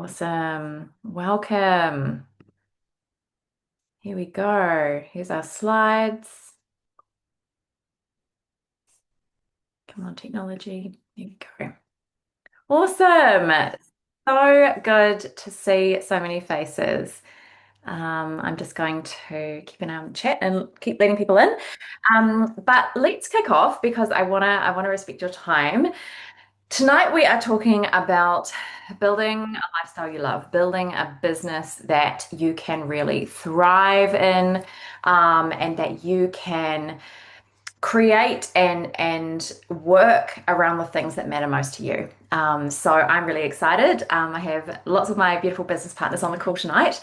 Awesome. Welcome. Here we go. Here's our slides. Come on, technology. Here we go. Awesome. So good to see so many faces. I'm just going to keep an eye on the chat and keep letting people in. But let's kick off because I wanna respect your time. Tonight, we are talking about building a lifestyle you love, building a business that you can really thrive in, and that you can create and work around the things that matter most to you. So I'm really excited. I have lots of my beautiful business partners on the call tonight.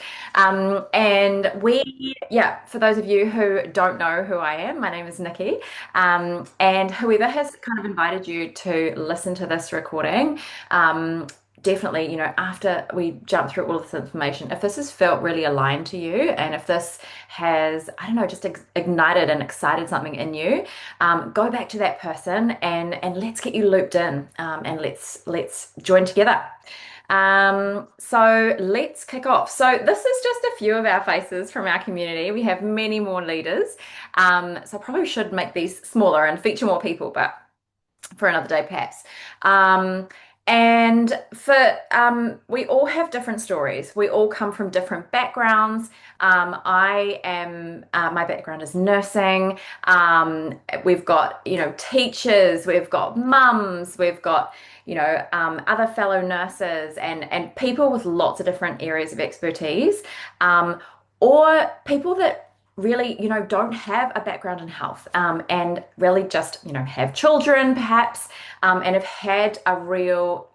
Yeah, for those of you who don't know who I am, my name is Nikki. And whoever has kind of invited you to listen to this recording, definitely, after we jump through all this information, if this has felt really aligned to you and if this has, I don't know, just ignited and excited something in you, go back to that person and let's get you looped in, and let's join together. So let's kick off. So this is just a few of our faces from our community. We have many more leaders. So I probably should make these smaller and feature more people, but for another day perhaps. And we all have different stories. We all come from different backgrounds. My background is nursing. We've got, teachers, we've got mums, we've got, other fellow nurses and people with lots of different areas of expertise, or people that really, don't have a background in health, and really just, have children perhaps, and have had a real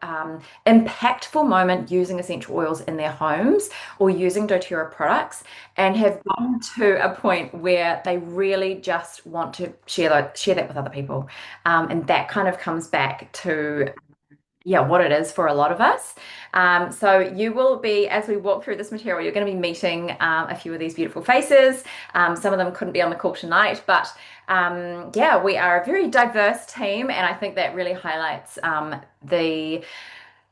impactful moment using essential oils in their homes or using doTERRA products and have gotten to a point where they really just want to share that with other people. And that kind of comes back to yeah, what it is for a lot of us. So you will be, as we walk through this material, you're going to be meeting a few of these beautiful faces. Some of them couldn't be on the call tonight, but yeah, we are a very diverse team, and I think that really highlights the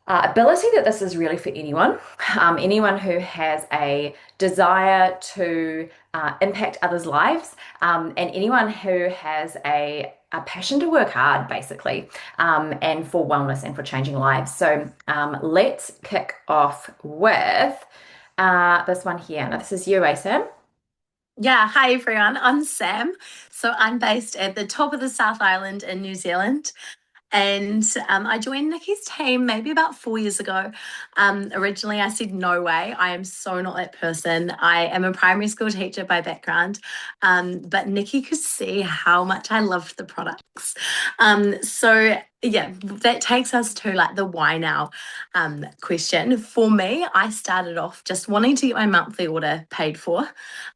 ability that this is really for anyone, anyone who has a desire to impact others' lives, and anyone who has a passion to work hard, basically, and for wellness and for changing lives. So let's kick off with this one here. Now, this is you, Sam. Yeah, hi everyone. I'm Sam. So I'm based at the top of the South Island in New Zealand. And I joined Nikki's team maybe about 4 years ago. Originally, I said, no way, I am so not that person. I am a primary school teacher by background, but Nikki could see how much I loved the products. So yeah, that takes us to like the why now question. For me, I started off just wanting to get my monthly order paid for.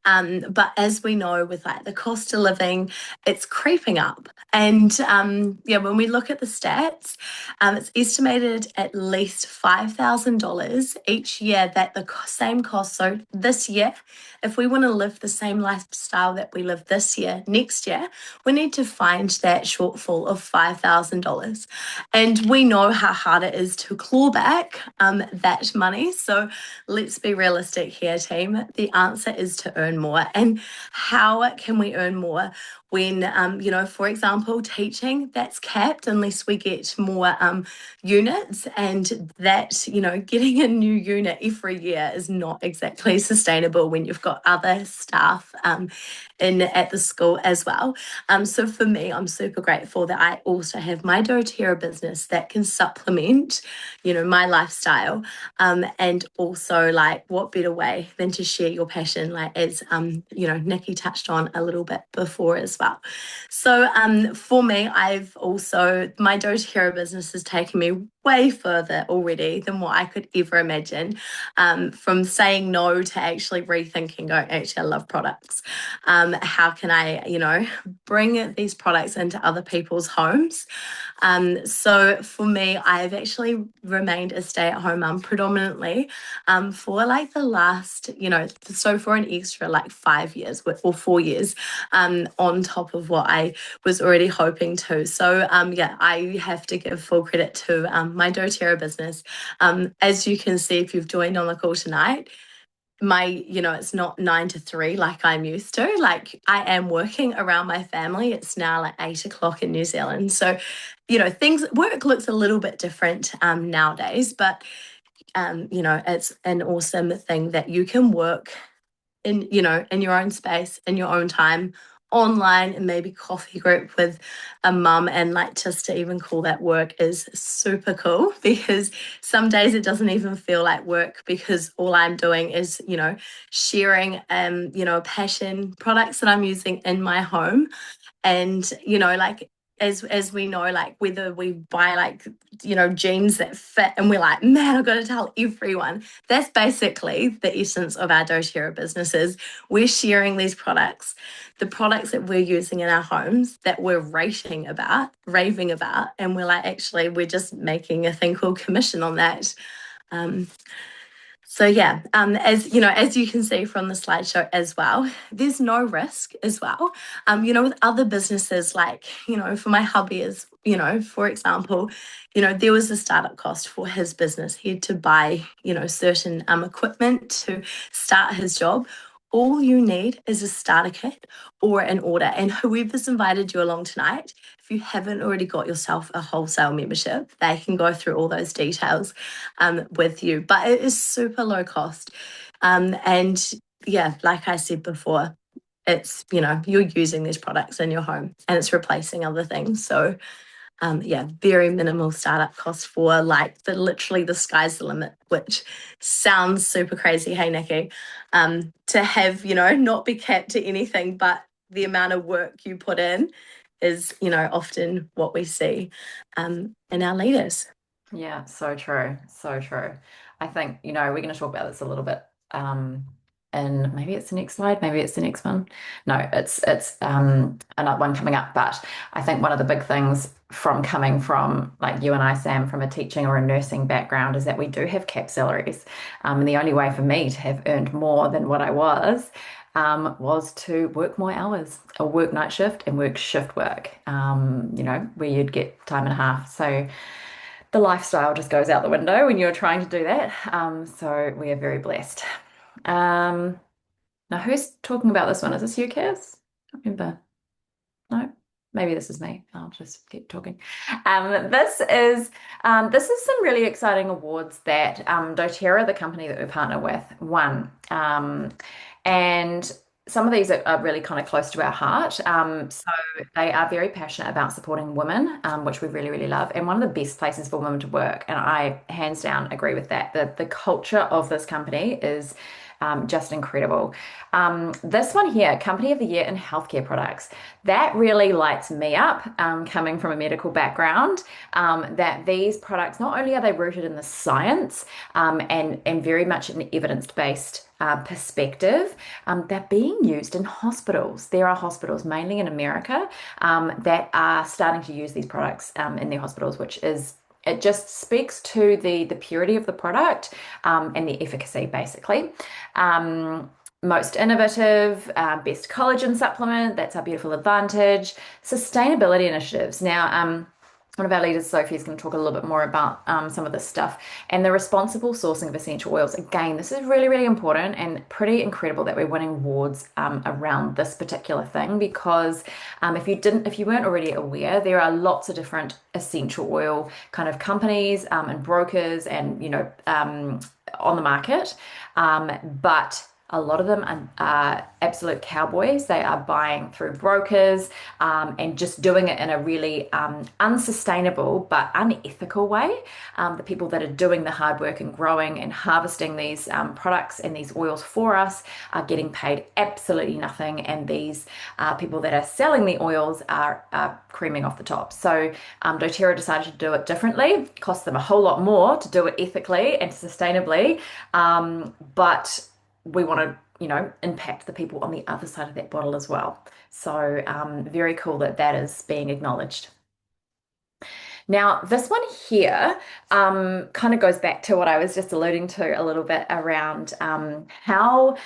But as we know, with like the cost of living, it's creeping up. And yeah, when we look at the stats, it's estimated at least $5,000 each year that the same cost. So this year, if we want to live the same lifestyle that we live this year, next year, we need to find that shortfall of $5,000. And we know how hard it is to claw back that money. So let's be realistic here, team. The answer is to earn more. And how can we earn more when, for example, teaching, that's capped unless we get more units, and that, getting a new unit every year is not exactly sustainable when you've got other staff in at the school as well. So for me, I'm super grateful that I also have my doTERRA business that can supplement, my lifestyle, and also like what better way than to share your passion, like as Nikki touched on a little bit before as well. So for me, I've also, my doTERRA business has taken me way further already than what I could ever imagine. From saying no to actually rethinking, going, actually, I love products. How can I, bring these products into other people's homes? So for me, I've actually remained a stay-at-home mum predominantly for like the last, so for an extra like 5 years or 4 years, on top of what I was already hoping to. So yeah, I have to give full credit to my doTERRA business. As you can see, if you've joined on the call tonight, it's not 9 to 3 like I'm used to. Like I am working around my family. It's now like 8 o'clock in New Zealand. So, work looks a little bit different nowadays, but it's an awesome thing that you can work in your own space, in your own time, online, and maybe coffee group with a mum. And like, just to even call that work is super cool, because some days it doesn't even feel like work, because all I'm doing is sharing passion products that I'm using in my home. And like, as we know, like whether we buy like jeans that fit and we're like, man, I've got to tell everyone. That's basically the essence of our doTERRA businesses. We're sharing these products, the products that we're using in our homes, that we're raving about, and we're like, actually, we're just making a thing called commission on that. So yeah, as you can see from the slideshow as well, there's no risk as well. With other businesses, like, for my hubby is, for example, there was a startup cost for his business. He had to buy, certain equipment to start his job. All you need is a starter kit or an order. And whoever's invited you along tonight, if you haven't already got yourself a wholesale membership, they can go through all those details with you. But it is super low cost. And yeah, like I said before, it's, you're using these products in your home and it's replacing other things. So very minimal startup cost for like literally the sky's the limit, which sounds super crazy. Hey, Nikki, to have, not be capped to anything, but the amount of work you put in is, often what we see in our leaders. Yeah, so true. So true. I think, we're going to talk about this a little bit. And maybe it's the next slide, maybe it's the next one. No, it's another one coming up. But I think one of the big things from coming from like you and I, Sam, from a teaching or a nursing background is that we do have cap salaries. And the only way for me to have earned more than what I was to work more hours, or work night shift and work shift work, where you'd get time and a half. So the lifestyle just goes out the window when you're trying to do that. So we are very blessed. Now, who's talking about this one? Is this you, Kaz? I can't remember. No, maybe this is me. I'll just keep talking. This is some really exciting awards that doTERRA, the company that we partner with, won. And some of these are really kind of close to our heart. So they are very passionate about supporting women, which we really, really love, and one of the best places for women to work. And I hands down agree with that. The culture of this company is just incredible. This one here, Company of the Year in Healthcare Products, that really lights me up, coming from a medical background, that these products, not only are they rooted in the science and very much an evidence-based perspective, they're being used in hospitals. There are hospitals, mainly in America, that are starting to use these products in their hospitals, which is it just speaks to the purity of the product and the efficacy, basically. Most innovative, best collagen supplement, that's our beautiful advantage. Sustainability initiatives. Now, one of our leaders, Sophie, is going to talk a little bit more about some of this stuff, and the responsible sourcing of essential oils. Again, this is really, really important and pretty incredible that we're winning awards around this particular thing, because if you weren't already aware, there are lots of different essential oil kind of companies and brokers and on the market, but a lot of them are absolute cowboys. They are buying through brokers and just doing it in a really unsustainable but unethical way. The people that are doing the hard work and growing and harvesting these products and these oils for us are getting paid absolutely nothing. And these people that are selling the oils are creaming off the top. So doTERRA decided to do it differently. It cost them a whole lot more to do it ethically and sustainably, but we want to, impact the people on the other side of that bottle as well. So very cool that is being acknowledged. Now, this one here kind of goes back to what I was just alluding to a little bit around how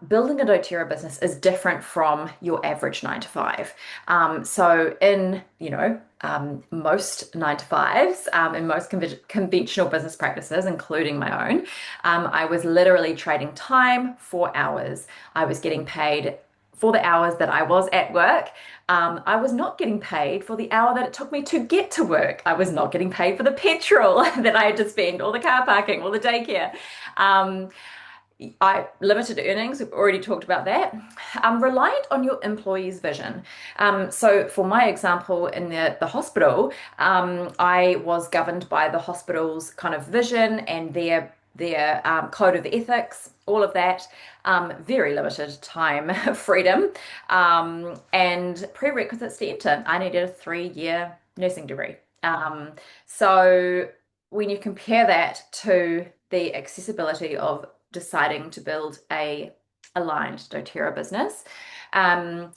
building a doTERRA business is different from your average 9 to 5. So in, most 9 to 5s and most conventional business practices, including my own. I was literally trading time for hours. I was getting paid for the hours that I was at work. I was not getting paid for the hour that it took me to get to work. I was not getting paid for the petrol that I had to spend, or the car parking, or the daycare. Um, I limited earnings, we've already talked about that. Reliant on your employee's vision. So for my example in the hospital, I was governed by the hospital's kind of vision and their code of ethics, all of that. Very limited time freedom, and prerequisites to enter. I needed a 3-year nursing degree. So when you compare that to the accessibility of deciding to build a aligned doTERRA business. This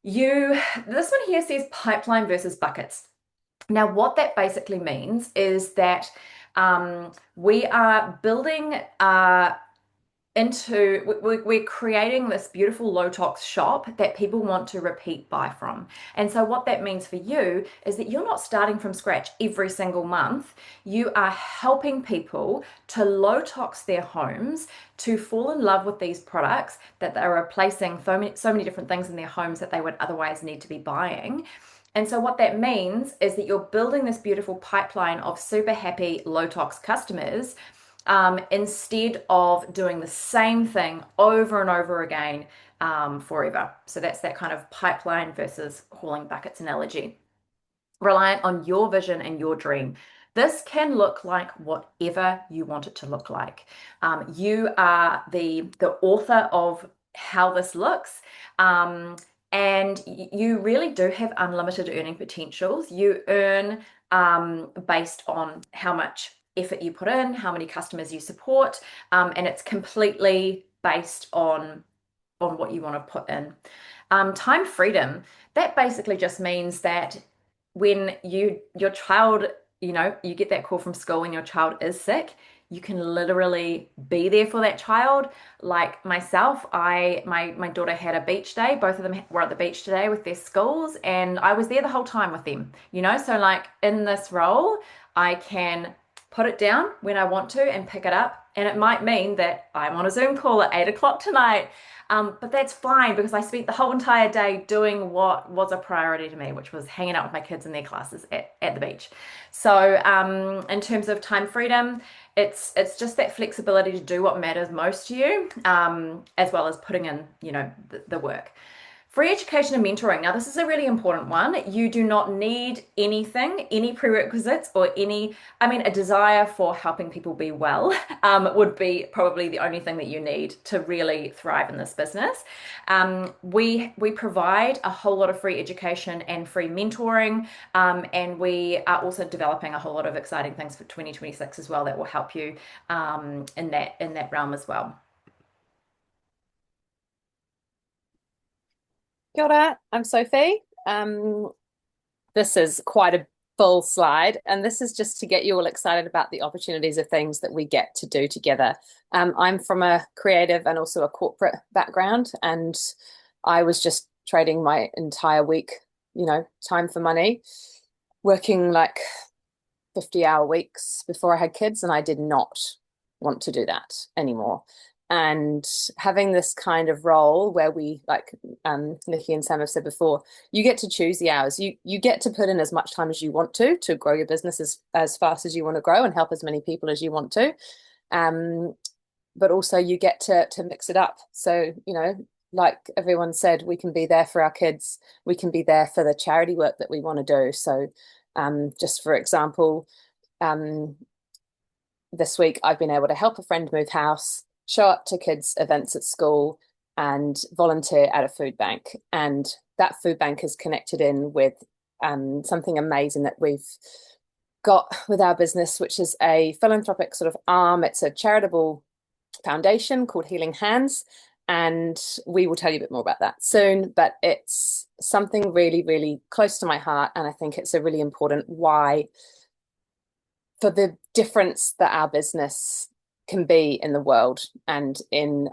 one here says pipeline versus buckets. Now, what that basically means is that we are building we're creating this beautiful low tox shop that people want to repeat buy from. And so what that means for you is that you're not starting from scratch every single month. You are helping people to low tox their homes, to fall in love with these products that they're replacing so many different things in their homes that they would otherwise need to be buying. And so what that means is that you're building this beautiful pipeline of super happy low tox customers, instead of doing the same thing over and over again forever. So that's that kind of pipeline versus hauling buckets analogy. Reliant on your vision and your dream. This can look like whatever you want it to look like. You are the author of how this looks. And you really do have unlimited earning potentials. You earn based on how much effort you put in, how many customers you support, and it's completely based on what you want to put in. Time freedom, that basically just means that when your child, you get that call from school and your child is sick, you can literally be there for that child. Like myself, my daughter had a beach day. Both of them were at the beach today with their schools, and I was there the whole time with them. So like in this role, I can put it down when I want to and pick it up. And it might mean that I'm on a Zoom call at 8 o'clock tonight. But that's fine because I spent the whole entire day doing what was a priority to me, which was hanging out with my kids in their classes at the beach. So in terms of time freedom, it's just that flexibility to do what matters most to you, as well as putting in, the work. Free education and mentoring. Now, this is a really important one. You do not need anything, any prerequisites, or a desire for helping people be well would be probably the only thing that you need to really thrive in this business. We provide a whole lot of free education and free mentoring, and we are also developing a whole lot of exciting things for 2026 as well that will help you in that realm as well. Kia ora, I'm Sophie. This is quite a full slide, and this is just to get you all excited about the opportunities of things that we get to do together. I'm from a creative and also a corporate background, and I was just trading my entire week, time for money, working like 50-hour weeks before I had kids, and I did not want to do that anymore. And having this kind of role where we, like Nikki and Sam have said before, you get to choose the hours. You get to put in as much time as you want to grow your business as fast as you want to grow and help as many people as you want to. But also you get to mix it up. So, like everyone said, we can be there for our kids. We can be there for the charity work that we want to do. So just for example, this week I've been able to help a friend move house, show up to kids' events at school, and volunteer at a food bank. And that food bank is connected in with something amazing that we've got with our business, which is a philanthropic sort of arm. It's a charitable foundation called Healing Hands. And we will tell you a bit more about that soon, but it's something really, really close to my heart. And I think it's a really important why for the difference that our business can be in the world and in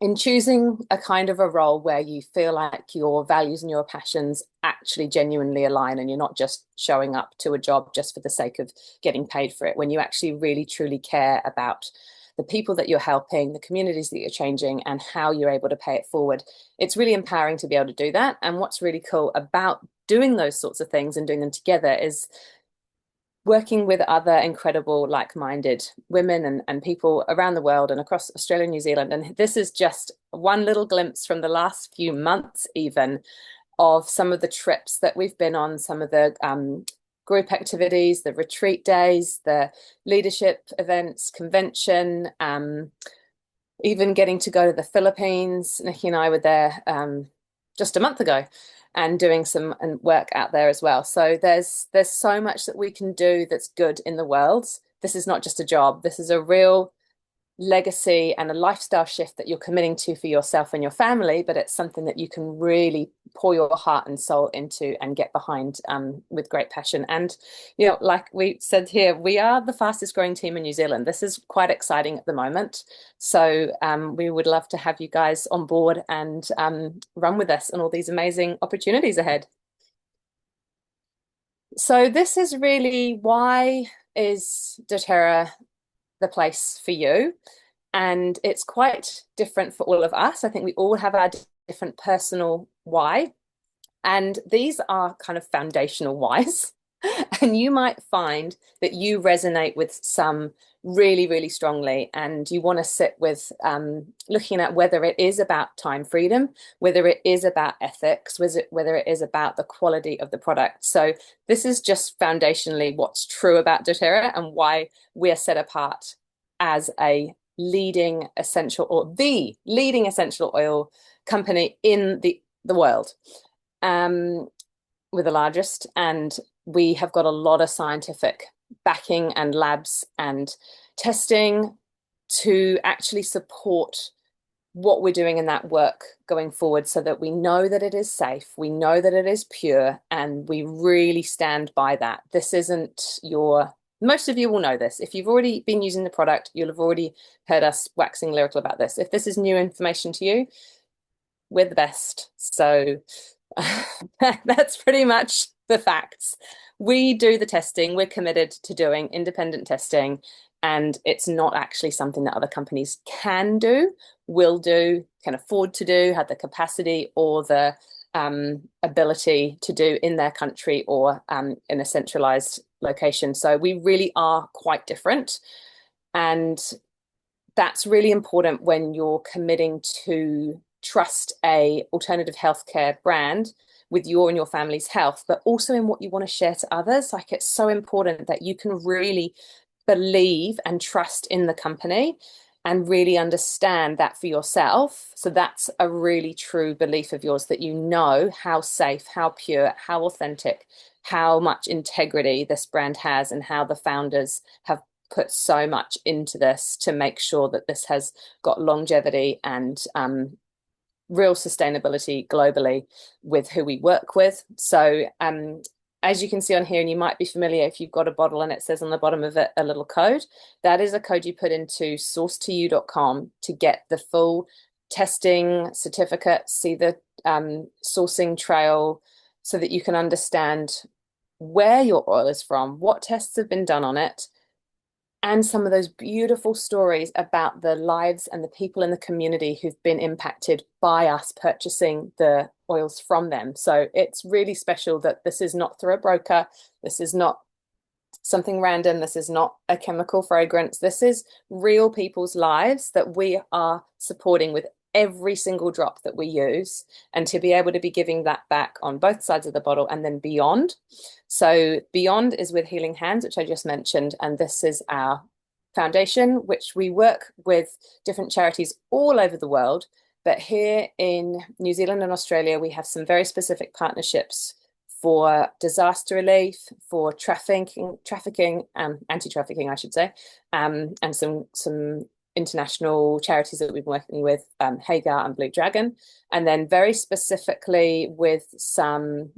in choosing a kind of a role where you feel like your values and your passions actually genuinely align, and you're not just showing up to a job just for the sake of getting paid for it, when you actually really truly care about the people that you're helping, the communities that you're changing, and how you're able to pay it forward. It's really empowering to be able to do that. And what's really cool about doing those sorts of things and doing them together is working with other incredible like-minded women and people around the world and across Australia and New Zealand. And this is just one little glimpse from the last few months even of some of the trips that we've been on, some of the group activities, the retreat days, the leadership events, convention, even getting to go to the Philippines. Nikki and I were there just a month ago and doing some work out there as well. So there's so much that we can do that's good in the world. This is not just a job. This is a real legacy and a lifestyle shift that you're committing to for yourself and your family, but it's something that you can really pour your heart and soul into and get behind with great passion. And, you know, like we said here, we are the fastest growing team in New Zealand. This is quite exciting at the moment. So we would love to have you guys on board and run with us on all these amazing opportunities ahead. So this is really, why is doTERRA the place for you? And it's quite different for all of us. I think we all have our different personal why. And these are kind of foundational whys. And you might find that you resonate with some really, really strongly. And you want to sit with looking at whether it is about time freedom, whether it is about ethics, whether it is about the quality of the product. So this is just foundationally what's true about doTERRA and why we're set apart as a leading essential, or the leading essential oil company in the world. We're the largest, and we have got a lot of scientific backing and labs and testing to actually support what we're doing in that work going forward, so that we know that it is safe, we know that it is pure, and we really stand by that. This isn't your, most of you will know this. If you've already been using the product, you'll have already heard us waxing lyrical about this. If this is new information to you, we're the best. So that's pretty much the facts. We do the testing. We're committed to doing independent testing, and it's not actually something that other companies can do, will do, can afford to do, have the capacity or the ability to do in their country or in a centralized location. So we really are quite different. And that's really important when you're committing to trust a alternative healthcare brand with your and your family's health, but also in what you want to share to others. Like, it's so important that you can really believe and trust in the company and really understand that for yourself. So that's a really true belief of yours, that you know how safe, how pure, how authentic, how much integrity this brand has, and how the founders have put so much into this to make sure that this has got longevity and real sustainability globally with who we work with. So as you can see on here, and you might be familiar if you've got a bottle and it says on the bottom of it a little code, that is a code you put into source2u.com to get the full testing certificate, see the sourcing trail, so that you can understand where your oil is from, what tests have been done on it, and some of those beautiful stories about the lives and the people in the community who've been impacted by us purchasing the oils from them. So it's really special that this is not through a broker. This is not something random. This is not a chemical fragrance. This is real people's lives that we are supporting with every single drop that we use, and to be able to be giving that back on both sides of the bottle and then beyond. So beyond is with Healing Hands, which I just mentioned, and this is our foundation, which we work with different charities all over the world. But here in New Zealand and Australia, we have some very specific partnerships for disaster relief, for trafficking, anti-trafficking, I should say, and some international charities that we've been working with, Hagar and Blue Dragon, and then very specifically with some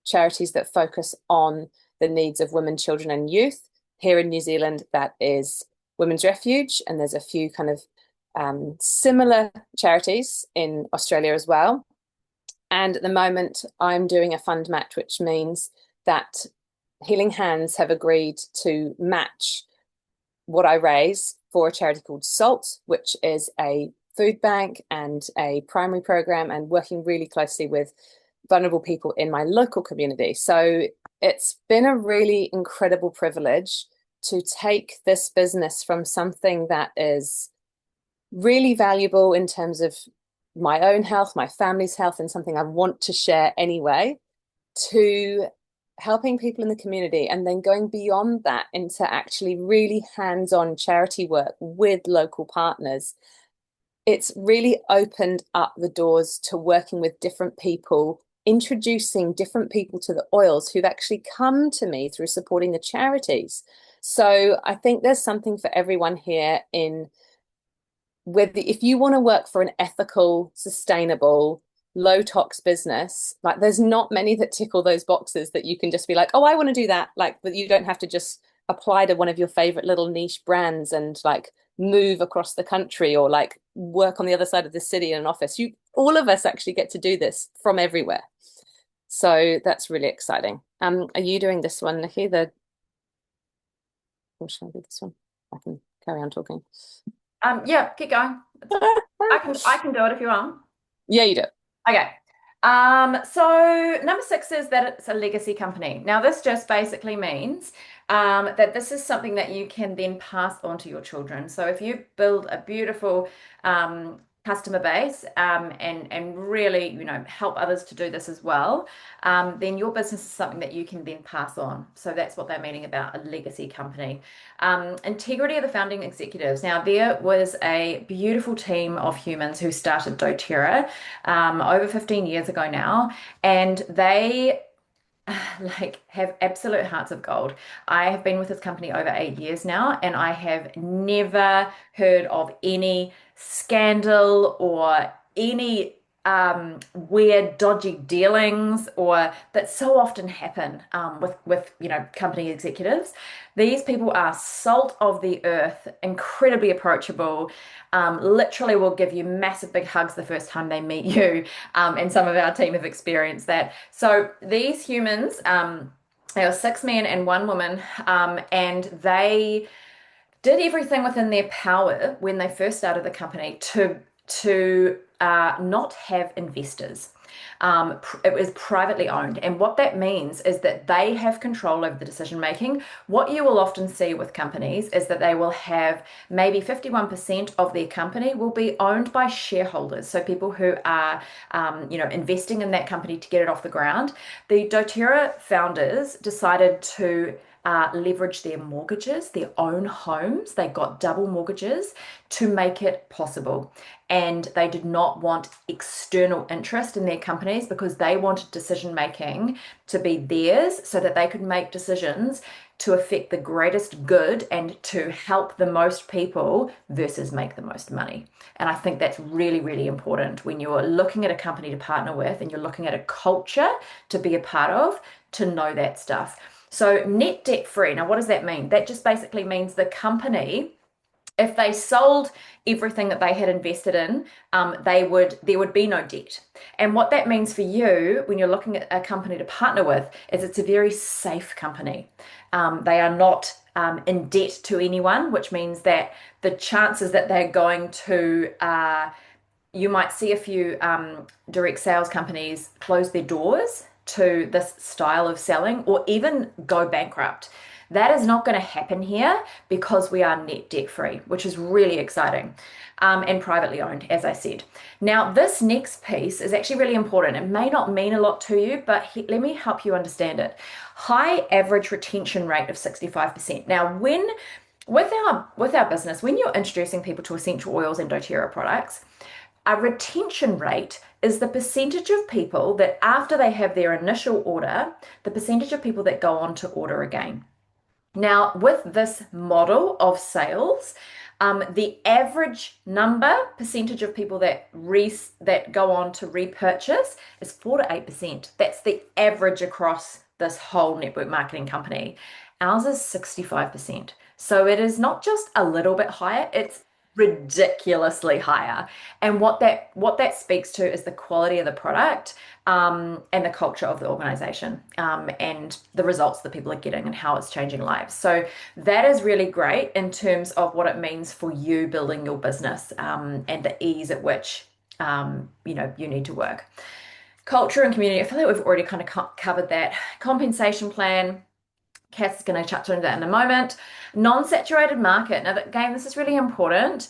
charities that focus on the needs of women, children and youth. Here in New Zealand, that is Women's Refuge, and there's a few kind of similar charities in Australia as well. And at the moment, I'm doing a fund match, which means that Healing Hands have agreed to match what I raise for a charity called SALT, which is a food bank and a primary program, and working really closely with vulnerable people in my local community. So it's been a really incredible privilege to take this business from something that is really valuable in terms of my own health, my family's health, and something I want to share anyway, to helping people in the community, and then going beyond that into actually really hands-on charity work with local partners. It's really opened up the doors to working with different people, introducing different people to the oils who've actually come to me through supporting the charities. So I think there's something for everyone here in whether if you want to work for an ethical, sustainable, low tox business, like there's not many that tickle those boxes that you can just be like, oh, I want to do that. Like, but you don't have to just apply to one of your favorite little niche brands and like move across the country or like work on the other side of the city in an office. All of us actually get to do this from everywhere. So that's really exciting. Are you doing this one, Nikki? Or should I do this one? I can carry on talking. Yeah, keep going. I can do it if you want. Yeah, you do. Okay. So number 6 is that it's a legacy company. Now, this just basically means that this is something that you can then pass on to your children. So if you build a beautiful customer base and really, help others to do this as well, then your business is something that you can then pass on. So that's what they're meaning about a legacy company. Integrity of the founding executives. Now, there was a beautiful team of humans who started doTERRA over 15 years ago now, and they have absolute hearts of gold. I have been with this company over 8 years now, and I have never heard of any scandal or any weird, dodgy dealings or that so often happen with company executives. These people are salt of the earth, incredibly approachable. Literally will give you massive big hugs the first time they meet you, and some of our team have experienced that. So these humans, they were 6 men and 1 woman, and they did everything within their power when they first started the company to not have investors. It was privately owned, and what that means is that they have control over the decision making. What you will often see with companies is that they will have maybe 51% of their company will be owned by shareholders, so people who are investing in that company to get it off the ground. The doTERRA founders decided to leverage their mortgages, their own homes. They got double mortgages to make it possible. And they did not want external interest in their companies because they wanted decision making to be theirs so that they could make decisions to affect the greatest good and to help the most people versus make the most money. And I think that's really, really important when you're looking at a company to partner with and you're looking at a culture to be a part of, to know that stuff. So net debt free. Now, what does that mean? That just basically means the company, if they sold everything that they had invested in, there would be no debt. And what that means for you when you're looking at a company to partner with is it's a very safe company. They are not in debt to anyone, which means that the chances that they're going to you might see a few direct sales companies close their doors to this style of selling or even go bankrupt. That is not going to happen here because we are net debt free, which is really exciting, and privately owned, as I said. Now, this next piece is actually really important. It may not mean a lot to you, but let me help you understand it. High average retention rate of 65%. Now, with our business, when you're introducing people to essential oils and doTERRA products, a retention rate is the percentage of people that after they have their initial order, the percentage of people that go on to order again. Now, with this model of sales, the average percentage of people that go on to repurchase is 4 to 8%. That's the average across this whole network marketing company. Ours is 65%. So it is not just a little bit higher, it's ridiculously higher. And what that speaks to is the quality of the product, and the culture of the organization, and the results that people are getting and how it's changing lives. So that is really great in terms of what it means for you building your business, and the ease at which you need to work. Culture and community. I feel like we've already kind of covered that. Compensation plan. Cass is going to touch on that in a moment. Non-saturated market. Now, again, this is really important.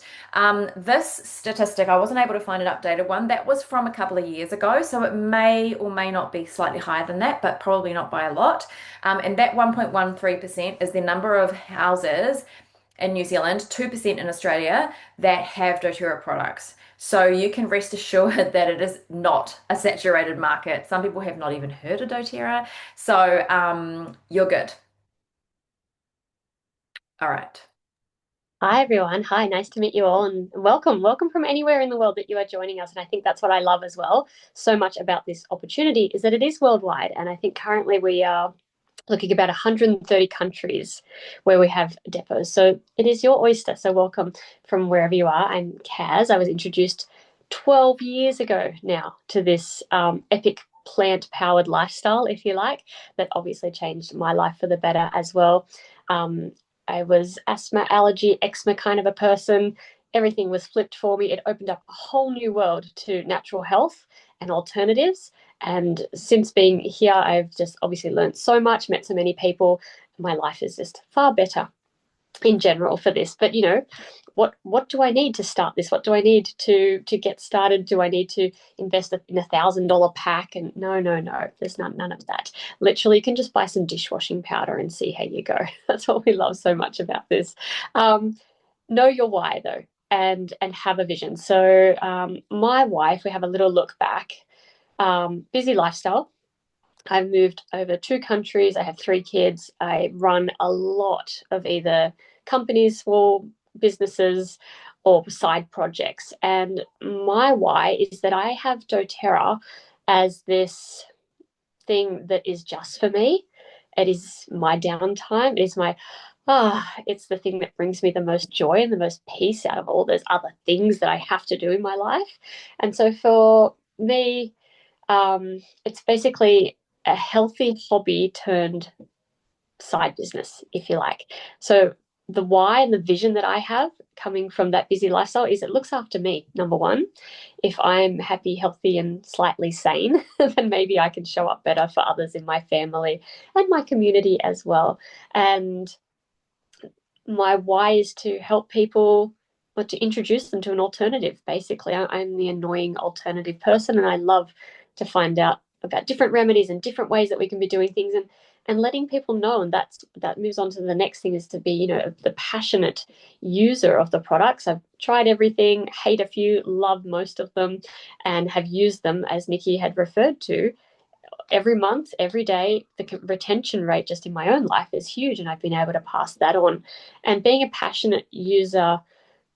This statistic, I wasn't able to find an updated one. That was from a couple of years ago, so it may or may not be slightly higher than that, but probably not by a lot. And that 1.13% is the number of houses in New Zealand, 2% in Australia, that have doTERRA products. So you can rest assured that it is not a saturated market. Some people have not even heard of doTERRA. So you're good. All right. Hi, everyone. Hi, nice to meet you all and welcome. Welcome from anywhere in the world that you are joining us. And I think that's what I love as well so much about this opportunity is that it is worldwide. And I think currently we are looking about 130 countries where we have depots. So it is your oyster. So welcome from wherever you are. I'm Kaz. I was introduced 12 years ago now to this epic plant-powered lifestyle, if you like, that obviously changed my life for the better as well. I was asthma, allergy, eczema kind of a person. Everything was flipped for me. It opened up a whole new world to natural health and alternatives. And since being here, I've just obviously learned so much, met so many people. My life is just far better in general for this. But what do I need to start this? What do I need to get started? Do I need to invest in $1,000 pack? And no, there's none of that. Literally, you can just buy some dishwashing powder and see how you go. That's what we love so much about this. Know your why though, and have a vision. So my wife, we have a little look back. Busy lifestyle. I've moved over 2 countries. I have 3 kids. I run a lot of either companies, small businesses, or side projects. And my why is that I have doTERRA as this thing that is just for me. It is my downtime. It is my it's the thing that brings me the most joy and the most peace out of all those other things that I have to do in my life. And so for me, it's basically a healthy hobby turned side business, if you like. So the why and the vision that I have coming from that busy lifestyle is it looks after me, number one. If I'm happy, healthy, and slightly sane, then maybe I can show up better for others in my family and my community as well. And my why is to help people, or to introduce them to an alternative. Basically, I'm the annoying alternative person, and I love to find out about different remedies and different ways that we can be doing things, and letting people know. And that moves on to the next thing, is to be the passionate user of the products. I've tried everything, hate a few, love most of them, and have used them, as Nikki had referred to, every month, every day. The retention rate just in my own life is huge, and I've been able to pass that on. And being a passionate user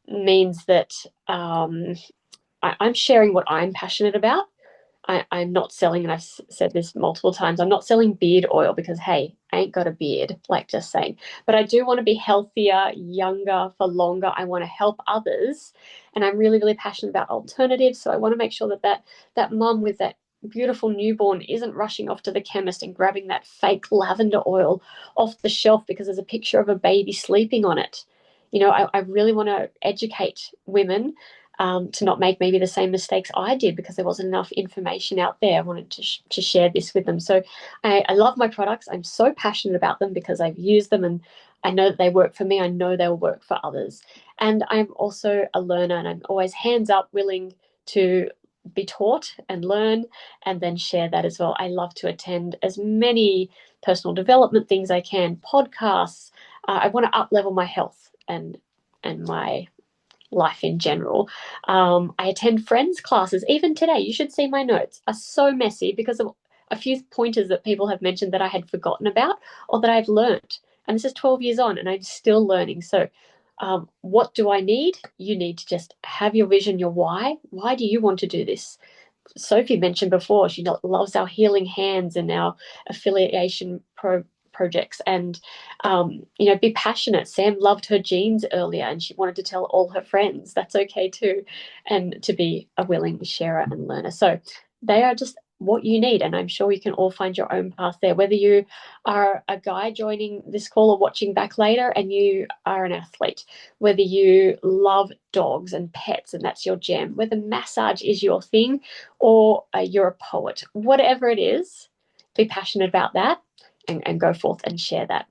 means that I'm sharing what I'm passionate about. I'm not selling, and I've said this multiple times, I'm not selling beard oil because, hey, I ain't got a beard, like, just saying. But I do want to be healthier, younger, for longer. I want to help others. And I'm really, really passionate about alternatives. So I want to make sure that mum with that beautiful newborn isn't rushing off to the chemist and grabbing that fake lavender oil off the shelf because there's a picture of a baby sleeping on it. I really want to educate women to not make maybe the same mistakes I did because there wasn't enough information out there. I wanted to share this with them. So I love my products. I'm so passionate about them because I've used them, and I know that they work for me. I know they'll work for others. And I'm also a learner, and I'm always hands up, willing to be taught and learn, and then share that as well. I love to attend as many personal development things I can, podcasts. I want to up-level my health and my life in general. I attend friends' classes. Even today, you should see my notes are so messy because of a few pointers that people have mentioned that I had forgotten about or that I've learned. And this is 12 years on, and I'm still learning. So what do I need? You need to just have your vision, your why. Why do you want to do this? Sophie mentioned before, she loves our healing hands and our affiliation projects, and be passionate. Sam loved her jeans earlier and she wanted to tell all her friends. That's okay too. And to be a willing sharer and learner. So they are just what you need, and I'm sure you can all find your own path there, whether you are a guy joining this call or watching back later and you are an athlete, whether you love dogs and pets and that's your jam, whether massage is your thing, or you're a poet, whatever it is, be passionate about that and go forth and share that.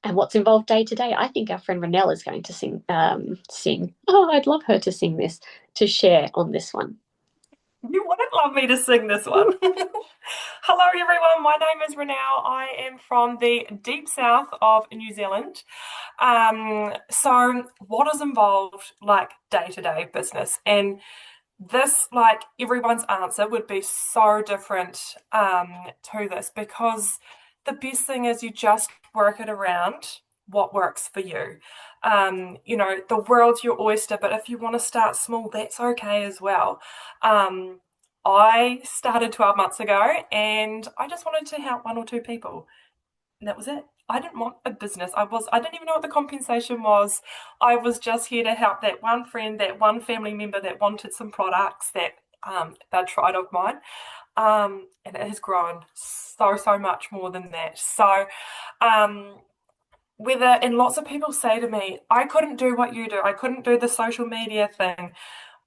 And what's involved day to day? I think our friend Renelle is going to sing. Oh, I'd love her to sing this, to share on this one. You wouldn't love me to sing this one. Hello, everyone. My name is Renelle. I am from the deep south of New Zealand. So what is involved, like day-to-day business? And this, like everyone's answer, would be so different to this, because the best thing is you just work it around what works for you. The world's your oyster, but if you want to start small, that's okay as well. I started 12 months ago and I just wanted to help one or two people. And that was it. I didn't want a business. I didn't even know what the compensation was. I was just here to help that one friend, that one family member that wanted some products that they'd tried of mine. And it has grown so much more than that. So and lots of people say to me, I couldn't do what you do. I couldn't do the social media thing.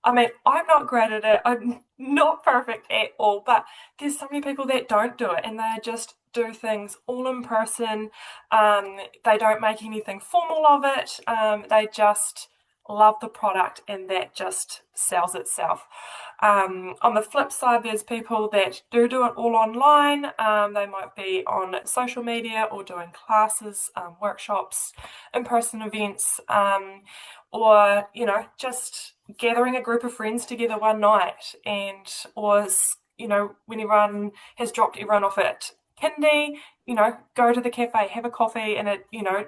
I mean, I'm not great at it. I'm not perfect at all, but there's so many people that don't do it and they just do things all in person. They don't make anything formal of it. They just love the product and that just sells itself. On the flip side, there's people that do it all online. They might be on social media or doing classes, workshops, in-person events, or just gathering a group of friends together one night, or when everyone has dropped everyone off at kindy, go to the cafe, have a coffee, and it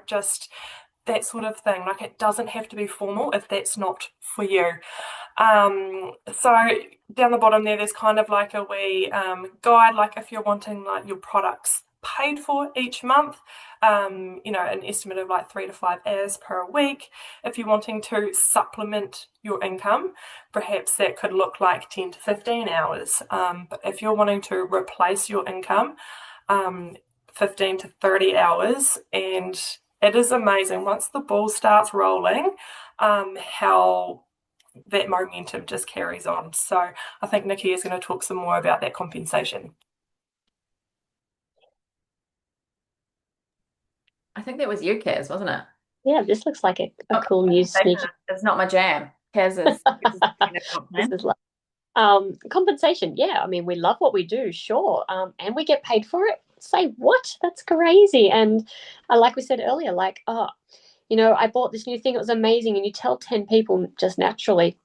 just that sort of thing. Like, it doesn't have to be formal if that's not for you. So down the bottom there's kind of like a wee guide, like if you're wanting like your products paid for each month, an estimate of like 3 to 5 hours per week. If you're wanting to supplement your income, perhaps that could look like 10 to 15 hours. But if you're wanting to replace your income, 15 to 30 hours, and it is amazing once the ball starts rolling, how that momentum just carries on. So I think Nikki is going to talk some more about that compensation. I think that was you, Kaz, wasn't it? Yeah, this looks like a cool news sneak. It's not my jam. Kaz is this is like, compensation. Yeah, I mean, we love what we do, sure, and we get paid for it. Say what? That's crazy. And like we said earlier, like, I bought this new thing, it was amazing, and you tell 10 people just naturally,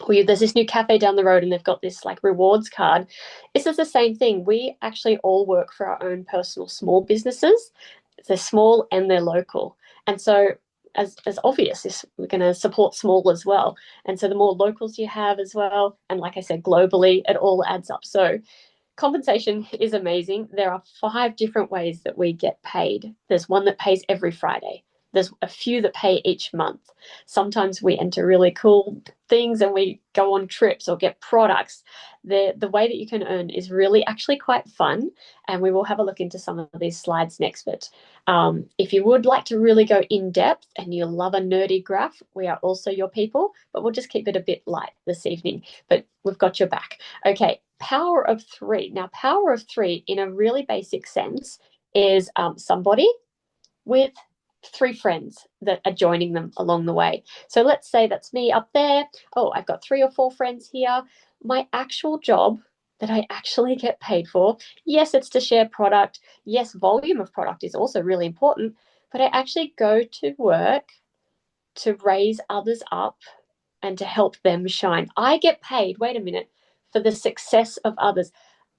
there's this new cafe down the road and they've got this like rewards card. This is the same thing. We actually all work for our own personal small businesses. They're small and they're local. And so as obvious, we're going to support small as well. And so the more locals you have as well, and like I said, globally, it all adds up. So compensation is amazing. There are 5 different ways that we get paid. There's one that pays every Friday. There's a few that pay each month. Sometimes we enter really cool things and we go on trips or get products. The way that you can earn is really actually quite fun, and we will have a look into some of these slides next. But if you would like to really go in depth and you love a nerdy graph, we are also your people, but we'll just keep it a bit light this evening. But we've got your back. Okay, power of 3. Now, power of 3 in a really basic sense is somebody with 3 friends that are joining them along the way. So let's say that's me up there. Oh, I've got 3 or 4 friends here. My actual job that I actually get paid for, yes, it's to share product. Yes, volume of product is also really important, but I actually go to work to raise others up and to help them shine. I get paid, wait a minute, for the success of others.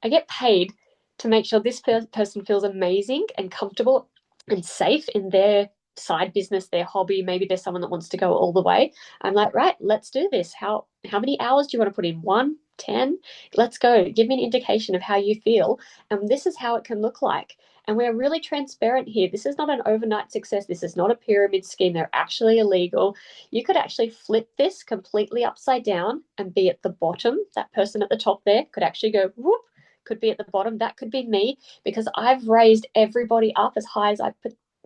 I get paid to make sure this person feels amazing and comfortable and safe in their side business, their hobby. Maybe there's someone that wants to go all the way. I'm like, right, let's do this. How many hours do you want to put in? 1, 10? Let's go. Give me an indication of how you feel. And this is how it can look like. And we're really transparent here. This is not an overnight success. This is not a pyramid scheme. They're actually illegal. You could actually flip this completely upside down and be at the bottom. That person at the top there could actually go whoop, could be at the bottom. That could be me, because I've raised everybody up as high as I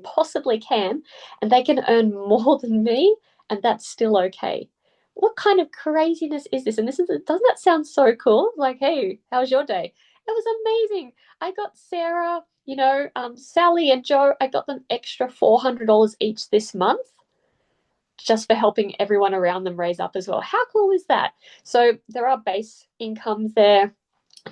possibly can, and they can earn more than me, and that's still okay. What kind of craziness is this? And doesn't that sound so cool? Like, hey, how's your day? It was amazing. I got Sarah, Sally and Joe, I got them extra $400 each this month just for helping everyone around them raise up as well. How cool is that? So there are base incomes there.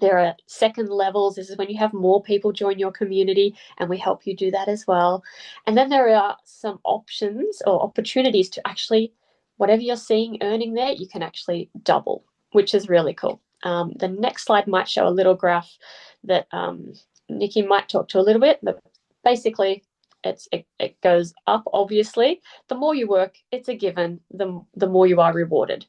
There are second levels. This is when you have more people join your community, and we help you do that as well. And then there are some options or opportunities to actually, whatever you're seeing earning there, you can actually double, which is really cool. The next slide might show a little graph that Nikki might talk to a little bit, but basically it goes up, obviously. The more you work, it's a given, the more you are rewarded.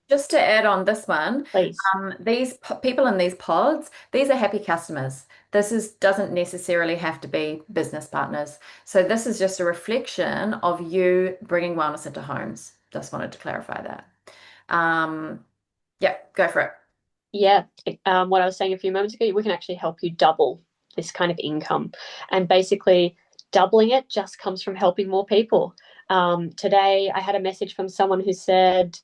Just to add on this one, Please. these people in these pods, these are happy customers. Doesn't necessarily have to be business partners. So this is just a reflection of you bringing wellness into homes. Just wanted to clarify that. Yeah, go for it. Yeah, what I was saying a few moments ago, we can actually help you double this kind of income. And basically, doubling it just comes from helping more people. Today, I had a message from someone who said,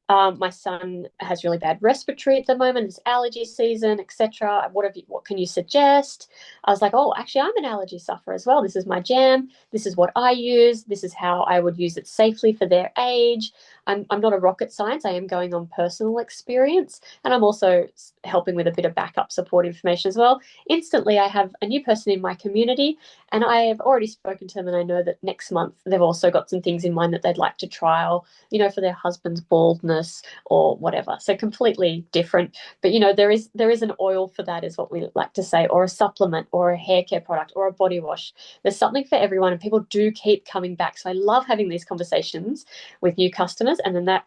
my son has really bad respiratory at the moment. It's allergy season, etc. What can you suggest? I was like, oh, actually, I'm an allergy sufferer as well. This is my jam. This is what I use. This is how I would use it safely for their age. I'm not a rocket science. I am going on personal experience, and I'm also helping with a bit of backup support information as well. Instantly, I have a new person in my community, and I have already spoken to them, and I know that next month they've also got some things in mind that they'd like to trial, for their husband's baldness or whatever. So completely different. But there is an oil for that, is what we like to say, or a supplement or a hair care product or a body wash. There's something for everyone, and people do keep coming back. So I love having these conversations with new customers, and then that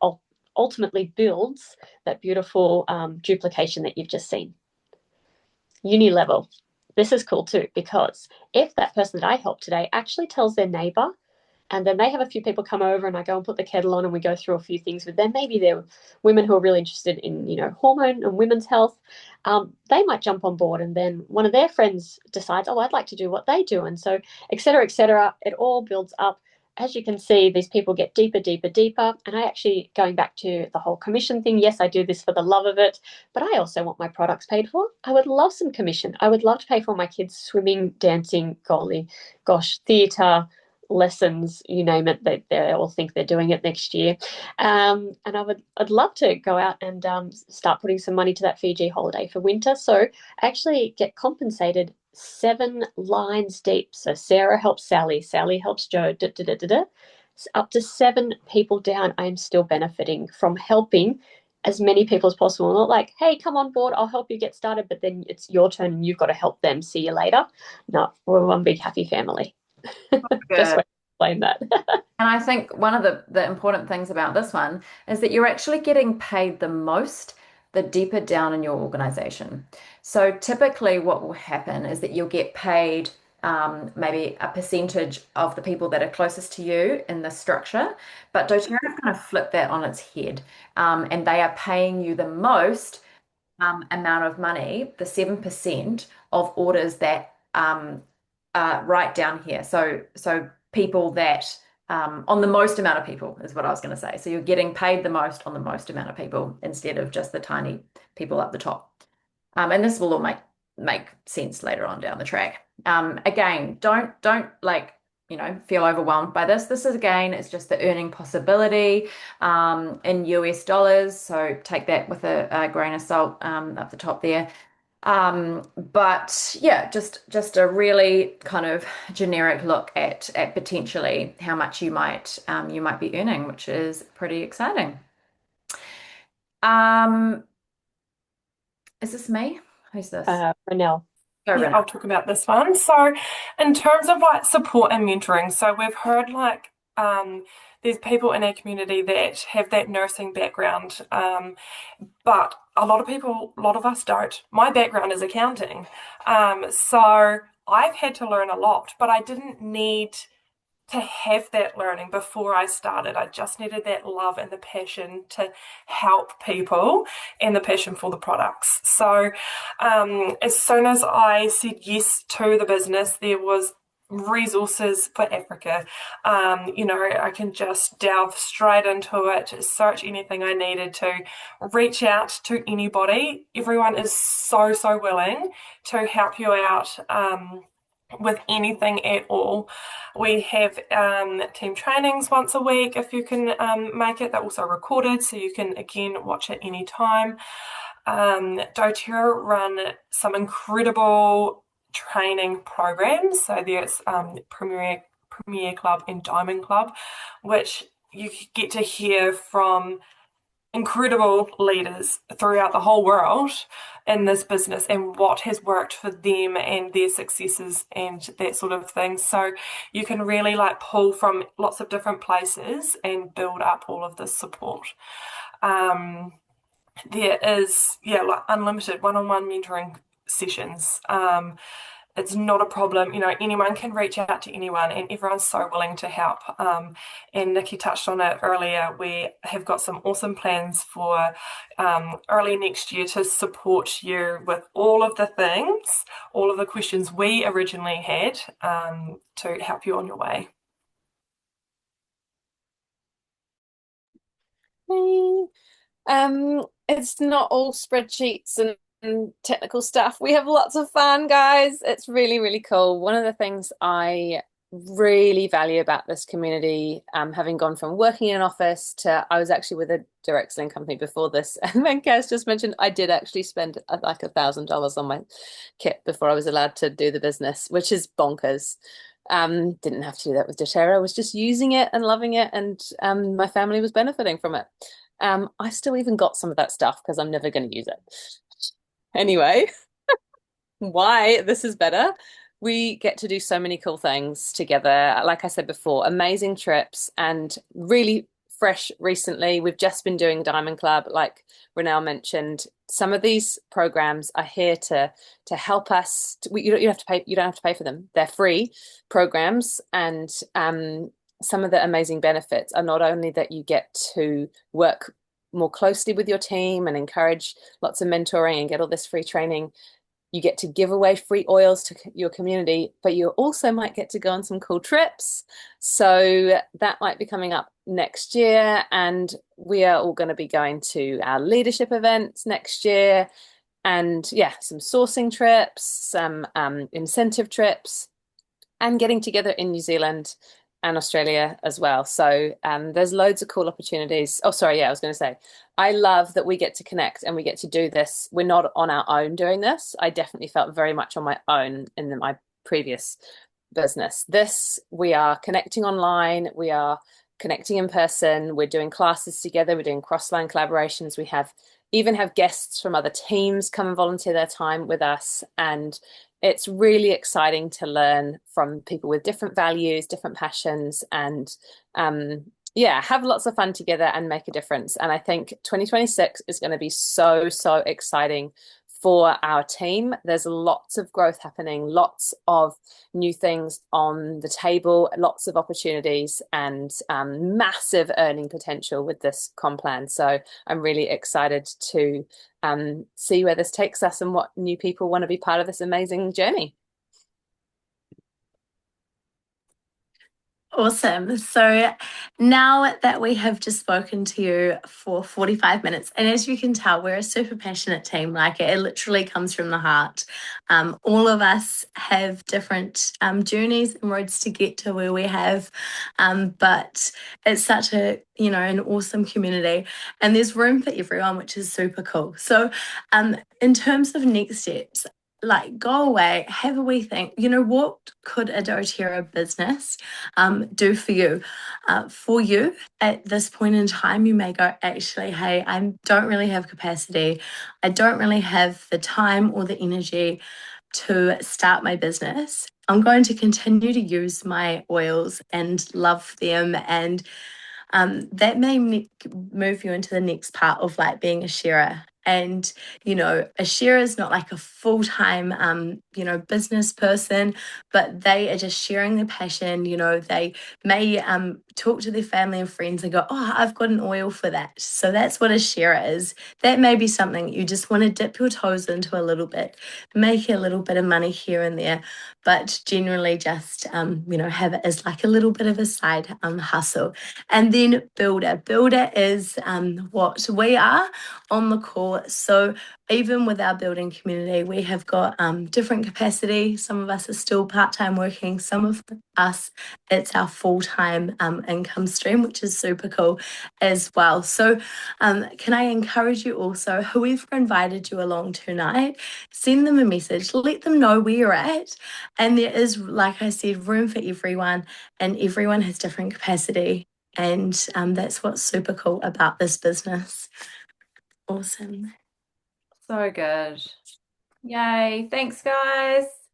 ultimately builds that beautiful duplication that you've just seen. Uni level. This is cool too, because if that person that I helped today actually tells their neighbor, and then they have a few people come over, and I go and put the kettle on, and we go through a few things with them. Maybe they're women who are really interested in, hormone and women's health. They might jump on board, and then one of their friends decides, oh, I'd like to do what they do. And so, et cetera, et cetera. It all builds up. As you can see, these people get deeper, deeper, deeper. And I actually, going back to the whole commission thing, yes, I do this for the love of it, but I also want my products paid for. I would love some commission. I would love to pay for my kids' swimming, dancing, theatre, lessons, you name it. They all think they're doing it next year. And I'd love to go out and start putting some money to that Fiji holiday for winter. So actually get compensated 7 lines deep. So Sarah helps Sally, Sally helps Joe, up to 7 people down. I am still benefiting from helping as many people as possible. Not like, hey, come on board, I'll help you get started, but then it's your turn and you've got to help them. See you later. No, we're one big happy family. Just want to explain that. And I think one of the important things about this one is that you're actually getting paid the most the deeper down in your organization. So typically what will happen is that you'll get paid maybe a percentage of the people that are closest to you in the structure, but doTERRA is going to flip that on its head, and they are paying you the most amount of money, the 7% of orders that right down here. So people that on the most amount of people is what I was going to say. So you're getting paid the most on the most amount of people instead of just the tiny people up the top. And this will all make sense later on down the track. Again, don't feel overwhelmed by this. This is, again, it's just the earning possibility in US dollars. So take that with a grain of salt up the top there. But yeah, just a really kind of generic look at potentially how much you might be earning, which is pretty exciting. Is this me? Who's this? Renelle. Yeah, I'll talk about this one. So in terms of support and mentoring, so we've heard there's people in our community that have that nursing background, but a lot of us don't. My background is accounting, so I've had to learn a lot, but I didn't need to have that learning before I started. I just needed that love and the passion to help people and the passion for the products. So as soon as I said yes to the business, there was resources for Africa. I can just delve straight into it, search anything I needed to, reach out to anybody. Everyone is so willing to help you out with anything at all. We have team trainings once a week if you can make it. They're also recorded, so you can again watch it anytime. doTERRA run some incredible training programs. So there's Premier Club and Diamond Club, which you get to hear from incredible leaders throughout the whole world in this business and what has worked for them and their successes and that sort of thing. So you can really pull from lots of different places and build up all of this support. There is unlimited one-on-one mentoring sessions. It's not a problem. Anyone can reach out to anyone and everyone's so willing to help. And Nikki touched on it earlier. We have got some awesome plans for early next year to support you with all of the things, all of the questions we originally had to help you on your way. It's not all spreadsheets and technical stuff. We have lots of fun, guys. It's really cool. One of the things I really value about this community, having gone from working in an office to I was actually with a direct selling company before this, and then Kaz just mentioned I did actually spend like $1,000 on my kit before I was allowed to do the business, which is bonkers. Didn't have to do that with doTERRA. I was just using it and loving it, and my family was benefiting from it. I still even got some of that stuff because I'm never going to use it. Anyway, why this is better. We get to do so many cool things together. Like I said before, amazing trips, and really fresh recently, we've just been doing Diamond Club, like Ronelle mentioned. Some of these programs are here to help us. You don't have to pay for them. They're free programs, and some of the amazing benefits are not only that you get to work more closely with your team and encourage lots of mentoring and get all this free training. You get to give away free oils to your community, but you also might get to go on some cool trips. So that might be coming up next year. And we are all going to be going to our leadership events next year. And some sourcing trips, some incentive trips, and getting together in New Zealand and Australia as well. So there's loads of cool opportunities. Oh, sorry, I was going to say, I love that we get to connect and we get to do this. We're not on our own doing this. I definitely felt very much on my own in my previous business. We are connecting online, we are connecting in person, we're doing classes together, we're doing cross-line collaborations. We even have guests from other teams come and volunteer their time with us, and it's really exciting to learn from people with different values, different passions, and have lots of fun together and make a difference. And I think 2026 is going to be so exciting for our team. There's lots of growth happening, lots of new things on the table, lots of opportunities, and massive earning potential with this comm plan. So I'm really excited to see where this takes us and what new people want to be part of this amazing journey. Awesome. So now that we have just spoken to you for 45 minutes, and as you can tell, we're a super passionate team. Like it literally comes from the heart. All of us have different journeys and roads to get to where we have, but it's such an awesome community, and there's room for everyone, which is super cool. So in terms of next steps, go away, have a wee think, what could a doTERRA business do for you? For you at this point in time, you may go, actually, hey, I don't really have capacity. I don't really have the time or the energy to start my business. I'm going to continue to use my oils and love them. And that may move you into the next part of like being a sharer. And, you know, a sharer is not like a full-time, you know, business person, but they are just sharing their passion. You know, they may talk to their family and friends and go, oh, I've got an oil for that. So that's what a sharer is. That may be something you just want to dip your toes into a little bit, make a little bit of money here and there, but generally just, you know, have it as like a little bit of a side hustle. And then builder. Builder is what we are on the call. So even with our building community, we have got different capacity. Some of us are still part-time working. Some of us, it's our full-time income stream, which is super cool as well. So can I encourage you also, whoever invited you along tonight, send them a message, let them know where you're at. And there is, like I said, room for everyone, and everyone has different capacity. And that's what's super cool about this business. Awesome. So good. Yay. Thanks, guys.